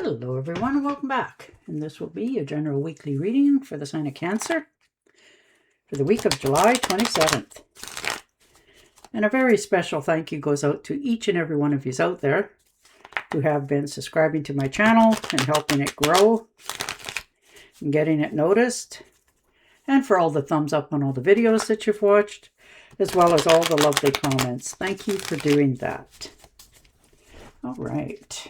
Hello everyone and welcome back. And this will be your general weekly reading for the sign of Cancer for the week of July 27th. And a very special thank you goes out to each and every one of you out there who have been subscribing to my channel and helping it grow and getting it noticed. And for all the thumbs up on all the videos that you've watched, as well as all the lovely comments. Thank you for doing that. All right.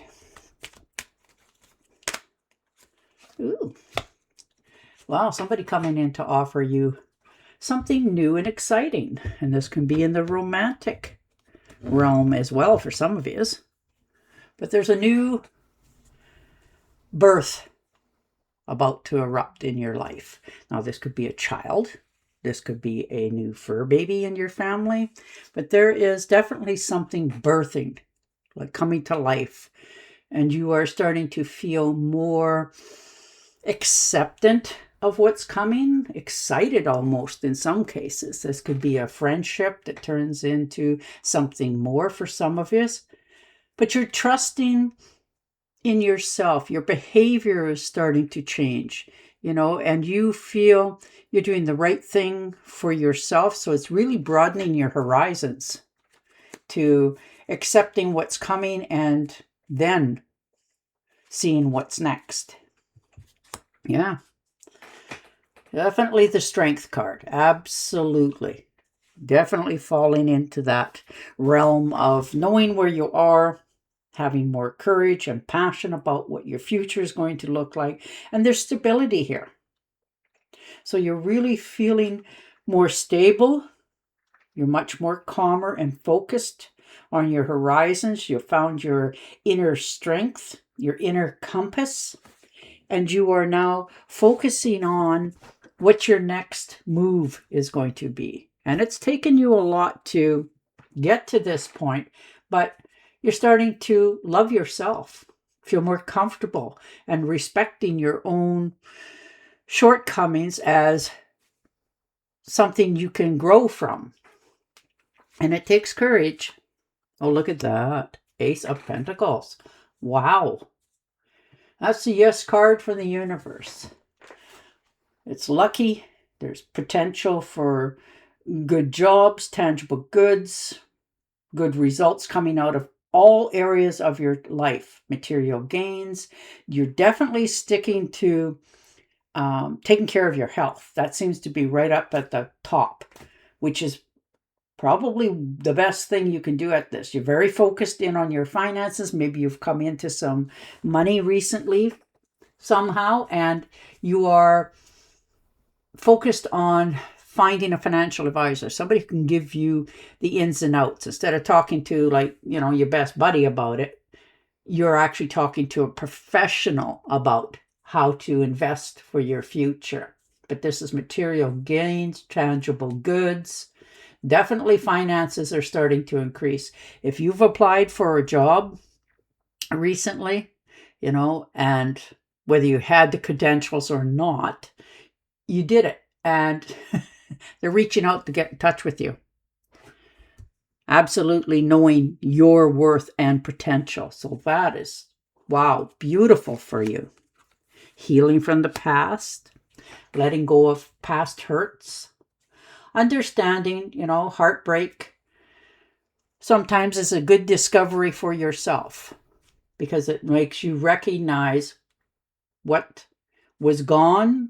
Ooh. Wow, somebody coming in to offer you something new and exciting. And this can be in the romantic realm as well for some of you. But there's a new birth about to erupt in your life. Now, this could be a child. This could be a new fur baby in your family. But there is definitely something birthing, like coming to life. And you are starting to feel more acceptant of what's coming, excited almost in some cases. This could be a friendship that turns into something more for some of you. But you're trusting in yourself. Your behavior is starting to change, and you feel you're doing the right thing for yourself. So it's really broadening your horizons to accepting what's coming and then seeing what's next. Yeah. Definitely the Strength card. Absolutely. Definitely falling into that realm of knowing where you are, having more courage and passion about what your future is going to look like. And there's stability here. So you're really feeling more stable. You're much more calmer and focused on your horizons. You've found your inner strength, your inner compass. And you are now focusing on what your next move is going to be. And it's taken you a lot to get to this point, but you're starting to love yourself, feel more comfortable, and respecting your own shortcomings as something you can grow from. And it takes courage. Oh, look at that. Ace of Pentacles. Wow. That's the yes card from the universe. It's lucky. There's potential for good jobs, tangible goods, good results coming out of all areas of your life. Material gains. You're definitely sticking to taking care of your health. That seems to be right up at the top, which is probably the best thing you can do at this. You're very focused in on your finances. Maybe you've come into some money recently somehow, and you are focused on finding a financial advisor, somebody who can give you the ins and outs. Instead of talking to your best buddy about it, you're actually talking to a professional about how to invest for your future. But this is material gains, tangible goods. Definitely finances are starting to increase. If you've applied for a job recently, and whether you had the credentials or not, you did it. And they're reaching out to get in touch with you. Absolutely knowing your worth and potential. So that is, wow, beautiful for you. Healing from the past. Letting go of past hurts. Understanding, heartbreak sometimes is a good discovery for yourself because it makes you recognize what was gone,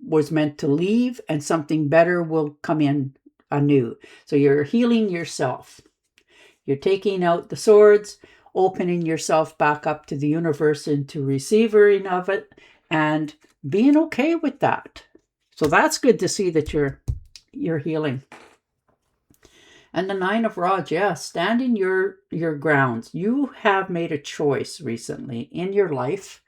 was meant to leave, and something better will come in anew. So you're healing yourself. You're taking out the swords, opening yourself back up to the universe into receiving of it, and being okay with that. So that's good to see that you're healing. And the Nine of Rods, standing your grounds. You have made a choice recently in your life,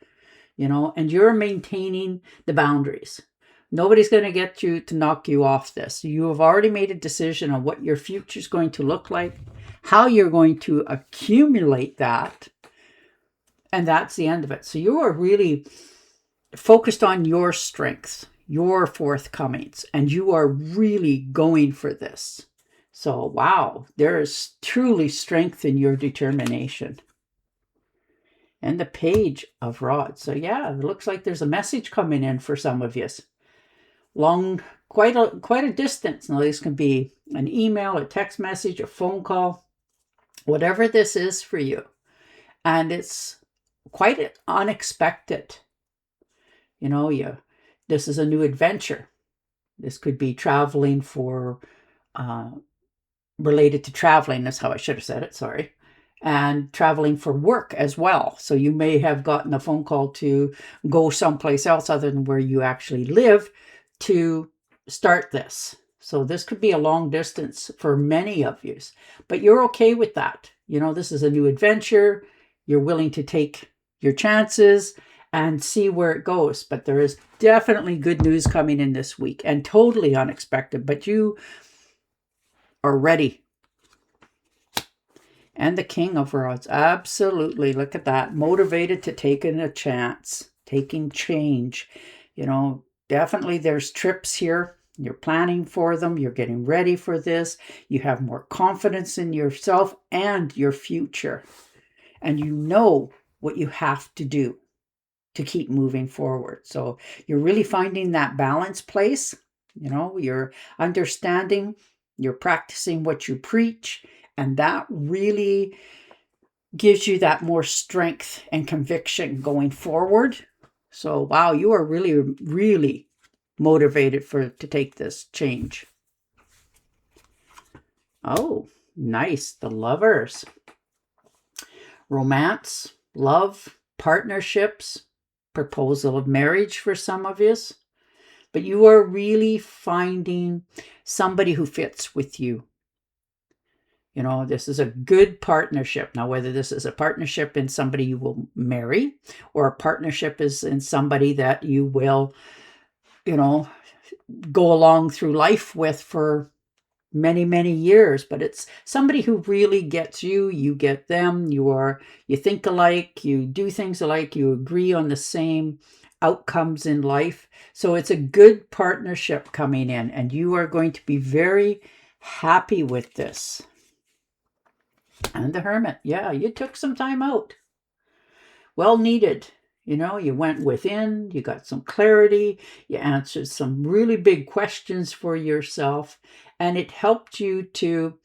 and you're maintaining the boundaries. Nobody's going to get you to knock you off this. You have already made a decision on what your future is going to look like, how you're going to accumulate that, and that's the end of it. So you are really focused on your strengths, your forthcomings, and you are really going for this. So, wow, there is truly strength in your determination. and the Page of Rods. So yeah, it looks like there's a message coming in for some of you. Quite a distance. Now this can be an email, a text message, a phone call, whatever this is for you. And it's quite unexpected. You know, this is a new adventure. This could be traveling for, related to traveling, that's how I should have said it, sorry. And traveling for work as well. So you may have gotten a phone call to go someplace else other than where you actually live to start this. So this could be a long distance for many of you, but you're okay with that. You know, this is a new adventure. You're willing to take your chances and see where it goes. But there is definitely good news coming in this week, and totally unexpected, but you are ready. And the King of Rods, absolutely. Look at that. Motivated to taking a chance, taking change. You know, definitely there's trips here. You're planning for them. You're getting ready for this. You have more confidence in yourself and your future. And you know what you have to do to keep moving forward. So you're really finding that balance place. You know, you're understanding, you're practicing what you preach. And that really gives you that more strength and conviction going forward. So, wow, you are really, really motivated to take this change. Oh, nice. The Lovers. Romance, love, partnerships, proposal of marriage for some of you. But you are really finding somebody who fits with you. You know, this is a good partnership. Now, whether this is a partnership in somebody you will marry, or a partnership is in somebody that you will, you know, go along through life with for many, many years. But it's somebody who really gets you, you get them, you think alike, you do things alike, you agree on the same outcomes in life. So it's a good partnership coming in, and you are going to be very happy with this. And the Hermit. Yeah, you took some time out. Well needed. You know, you went within, you got some clarity, you answered some really big questions for yourself, and it helped you to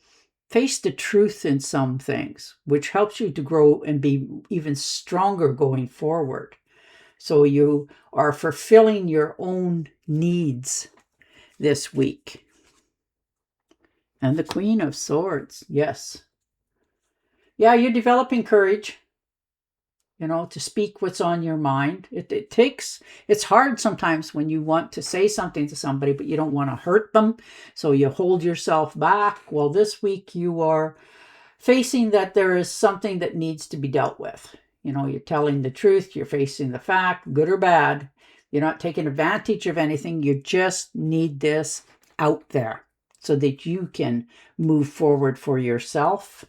face the truth in some things, which helps you to grow and be even stronger going forward. So you are fulfilling your own needs this week. And the Queen of Swords. Yes. Yeah, you're developing courage, you know, to speak what's on your mind. It's hard sometimes when you want to say something to somebody, but you don't want to hurt them. So you hold yourself back. Well, this week you are facing that there is something that needs to be dealt with. You know, you're telling the truth. You're facing the fact, good or bad. You're not taking advantage of anything. You just need this out there so that you can move forward for yourself.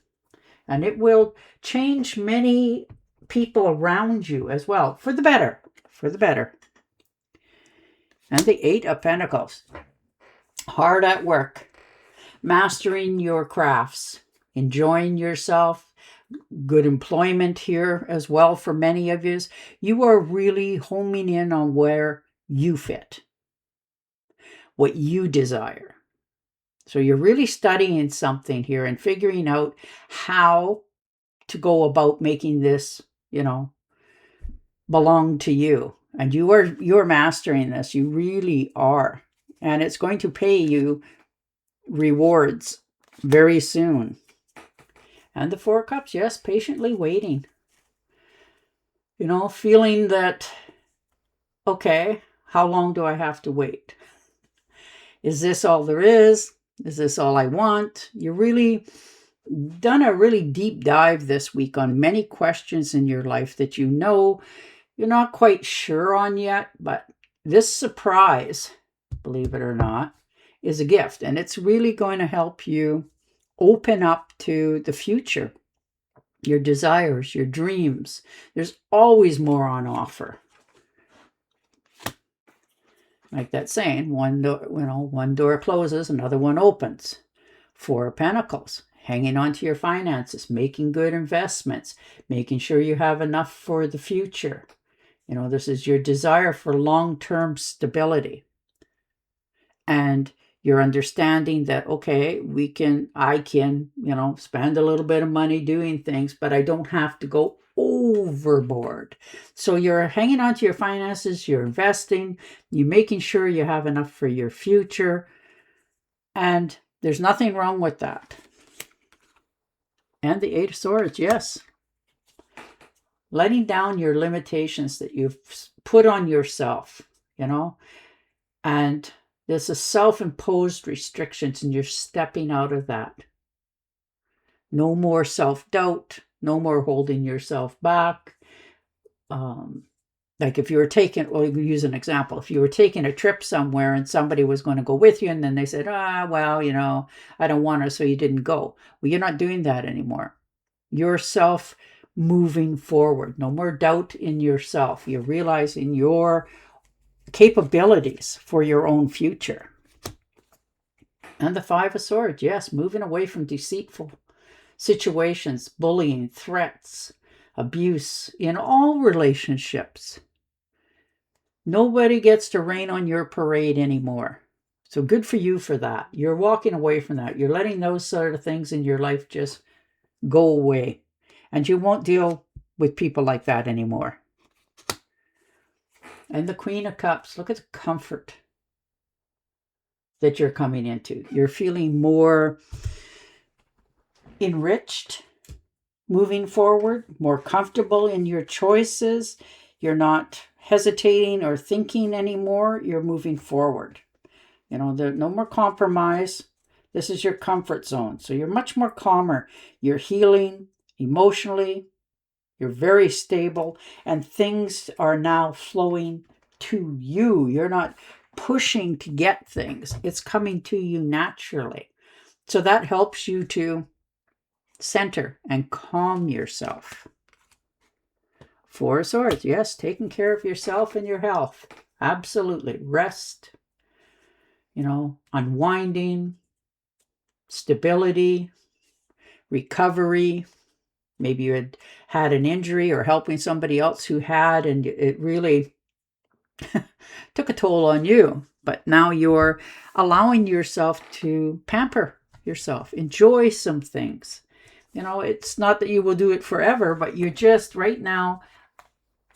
And it will change many people around you as well, for the better, And the Eight of Pentacles. Hard at work, mastering your crafts, enjoying yourself, good employment here as well for many of you. You are really homing in on where you fit, what you desire. So you're really studying something here and figuring out how to go about making this, you know, belong to you. And you're mastering this. You really are. And it's going to pay you rewards very soon. And the Four of Cups, yes, patiently waiting. You know, feeling that, okay, how long do I have to wait? Is this all there is? Is this all I want? You're really done a really deep dive this week on many questions in your life that you know you're not quite sure on yet, but this surprise, believe it or not, is a gift, and it's really going to help you open up to the future, your desires, your dreams. There's always more on offer. Like that saying, one door closes, another one opens. Four of Pentacles. hanging on to your finances, making good investments, making sure you have enough for the future. This is your desire for long-term stability. And you're understanding that, okay, I can, spend a little bit of money doing things, but I don't have to go overboard. So you're hanging on to your finances, you're investing, you're making sure you have enough for your future. And there's nothing wrong with that. And the Eight of Swords, yes. Letting down your limitations that you've put on yourself, and this is self-imposed restrictions, and you're stepping out of that. No more self-doubt, no more holding yourself back. Like if you were taking, well, we use an example. If you were taking a trip somewhere and somebody was going to go with you, and then they said, well, I don't want to, so you didn't go. Well, you're not doing that anymore. Yourself moving forward. No more doubt in yourself. You're realizing your capabilities for your own future. And the Five of Swords, yes, moving away from deceitful situations, bullying, threats, abuse in all relationships. Nobody gets to rain on your parade anymore. So good for you for that. You're walking away from that. You're letting those sort of things in your life just go away. And you won't deal with people like that anymore. And the Queen of Cups, look at the comfort that you're coming into. You're feeling more enriched, moving forward, more comfortable in your choices. You're not hesitating or thinking anymore. You're moving forward. There's no more compromise. This is your comfort zone. So you're much more calmer. You're healing emotionally. You're very stable, and things are now flowing to you. You're not pushing to get things. It's coming to you naturally. So that helps you to center and calm yourself. Four of Swords, yes, taking care of yourself and your health. Absolutely. Rest, unwinding, stability, recovery. Maybe you had an injury or helping somebody else who had, and it really took a toll on you. But now you're allowing yourself to pamper yourself, enjoy some things. It's not that you will do it forever, but you're just right now,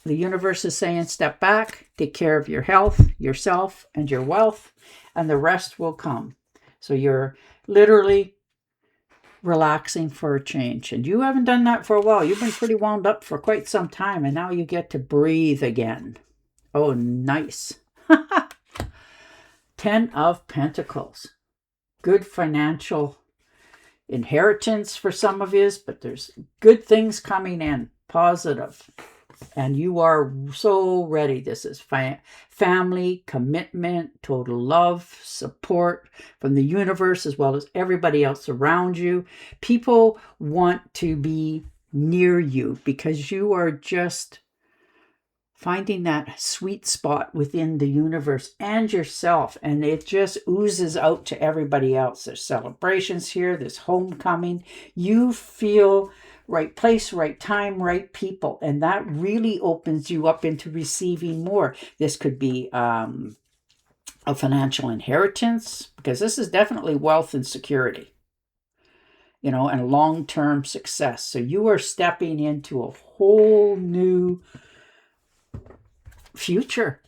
the universe is saying, step back, take care of your health, yourself, and your wealth, and the rest will come. So you're literally relaxing for a change. And you haven't done that for a while. You've been pretty wound up for quite some time, and now you get to breathe again. Oh, nice. 10 of Pentacles. Good financial inheritance for some of you, but there's good things coming in, positive. And you are so ready. This is family, commitment, total love, support from the universe as well as everybody else around you. People want to be near you because you are just finding that sweet spot within the universe and yourself. And it just oozes out to everybody else. There's celebrations here. There's homecoming. You feel right place, right time, right people. And that really opens you up into receiving more. This could be a financial inheritance, because this is definitely wealth and security, and long-term success. So you are stepping into a whole new future.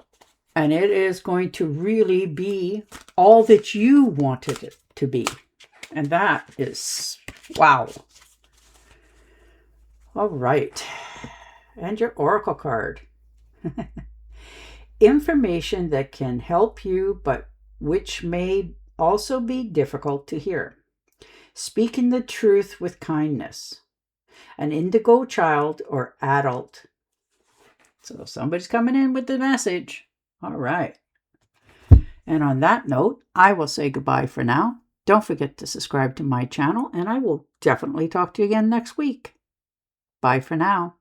And it is going to really be all that you wanted it to be. And that is, wow. All right. And your oracle card. Information that can help you, but which may also be difficult to hear. Speaking the truth with kindness. An indigo child or adult. So somebody's coming in with the message. All right. And on that note, I will say goodbye for now. Don't forget to subscribe to my channel, and I will definitely talk to you again next week. Bye for now.